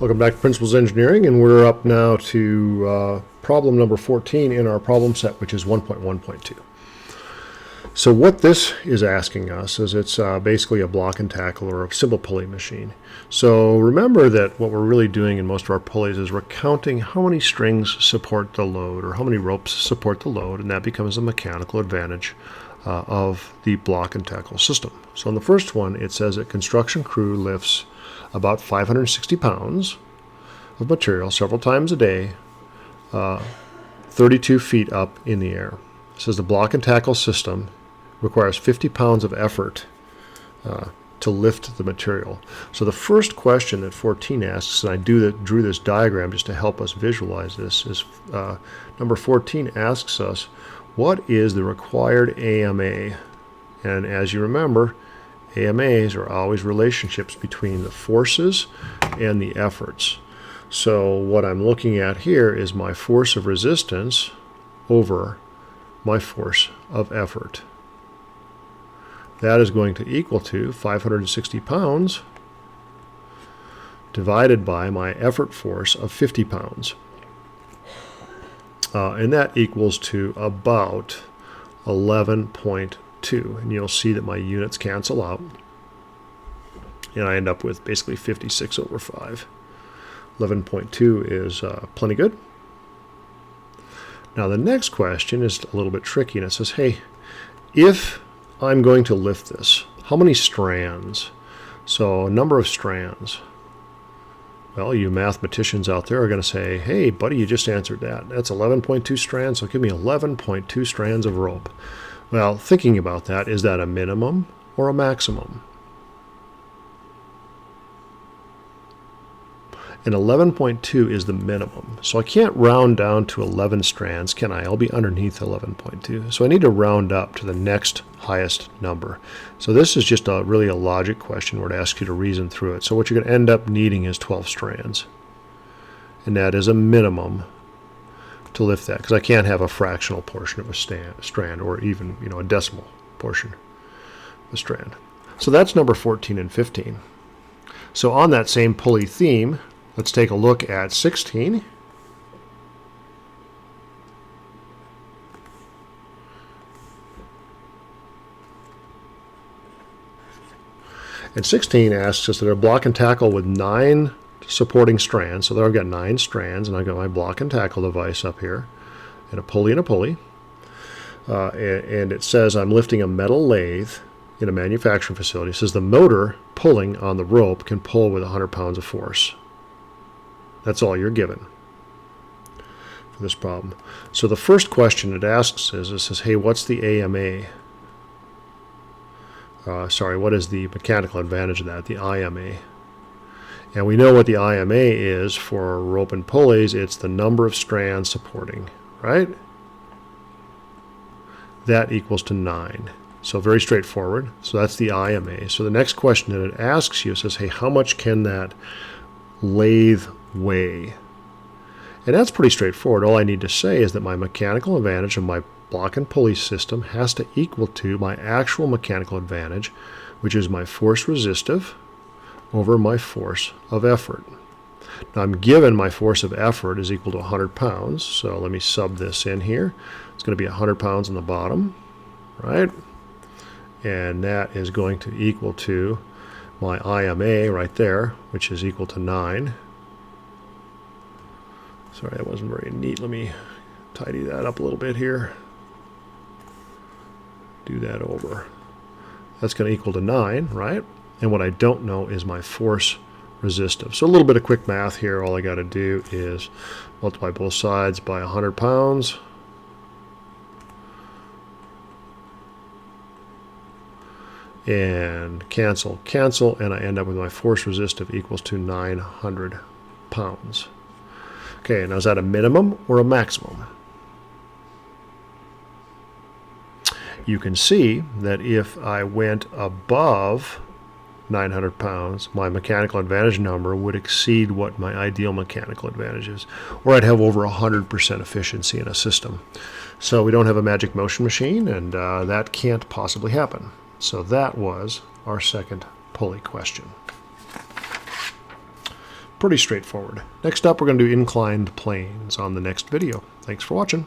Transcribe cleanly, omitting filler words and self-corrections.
Welcome back to Principles Engineering, and we're up now to problem number 14 in our problem set, which is 1.1.2. So what this is asking us is it's basically a block and tackle or a simple pulley machine. So remember that what we're really doing in most of our pulleys is we're counting how many strings support the load or how many ropes support the load, and that becomes a mechanical advantage of the block and tackle system. So in the first one, it says that construction crew lifts about 560 pounds of material several times a day, 32 feet up in the air. It says the block and tackle system requires 50 pounds of effort to lift the material. So the first question that 14 asks, and I drew this diagram just to help us visualize this, is number 14 asks us, what is the required AMA? And as you remember, AMAs are always relationships between the forces and the efforts. So what I'm looking at here is my force of resistance over my force of effort. That is going to equal to 560 pounds divided by my effort force of 50 pounds. And that equals to about 11.2. And you'll see that my units cancel out. And I end up with basically 56 over 5. 11.2 is plenty good. Now the next question is a little bit tricky, and it says, hey, if I'm going to lift this, how many strands? So a number of strands. Well, you mathematicians out there are going to say, hey, buddy, you just answered that. That's 11.2 strands, so give me 11.2 strands of rope. Well, thinking about that, is that a minimum or a maximum? And 11.2 is the minimum. So I can't round down to 11 strands, can I? I'll be underneath 11.2. So I need to round up to the next highest number. So this is just really a logic question where it asks you to reason through it. So what you're going to end up needing is 12 strands. And that is a minimum to lift that, because I can't have a fractional portion of a strand or even a decimal portion of a strand. So that's number 14 and 15. So on that same pulley theme, let's take a look at 16. And 16 asks us that a block and tackle with 9 supporting strands. So there I've got 9 strands, and I've got my block and tackle device up here, and a pulley and a pulley. And it says I'm lifting a metal lathe in a manufacturing facility. It says the motor pulling on the rope can pull with 100 pounds of force. That's all you're given for this problem. So the first question it asks is, it says, hey, what's the AMA? What is the mechanical advantage of that, the IMA? And we know what the IMA is for rope and pulleys. It's the number of strands supporting, right? That equals to 9. So very straightforward. So that's the IMA. So the next question that it asks you says, hey, how much can that lathe weigh? And that's pretty straightforward. All I need to say is that my mechanical advantage of my block and pulley system has to equal to my actual mechanical advantage, which is my force resistive over my force of effort. Now I'm given my force of effort is equal to 100 pounds. So let me sub this in here. It's going to be 100 pounds on the bottom, right? And that is going to equal to my IMA right there, which is equal to 9. Sorry, that wasn't very neat. Let me tidy that up a little bit here. Do that over. That's going to equal to 9, right? And what I don't know is my force resistive. So a little bit of quick math here. All I got to do is multiply both sides by 100 pounds. And cancel, and I end up with my force resistive equals to 900 pounds. Okay, now is that a minimum or a maximum? You can see that if I went above 900 pounds, my mechanical advantage number would exceed what my ideal mechanical advantage is, or I'd have over 100% efficiency in a system. So we don't have a magic motion machine, and that can't possibly happen. So that was our second pulley question. Pretty straightforward. Next up, we're going to do inclined planes on the next video. Thanks for watching.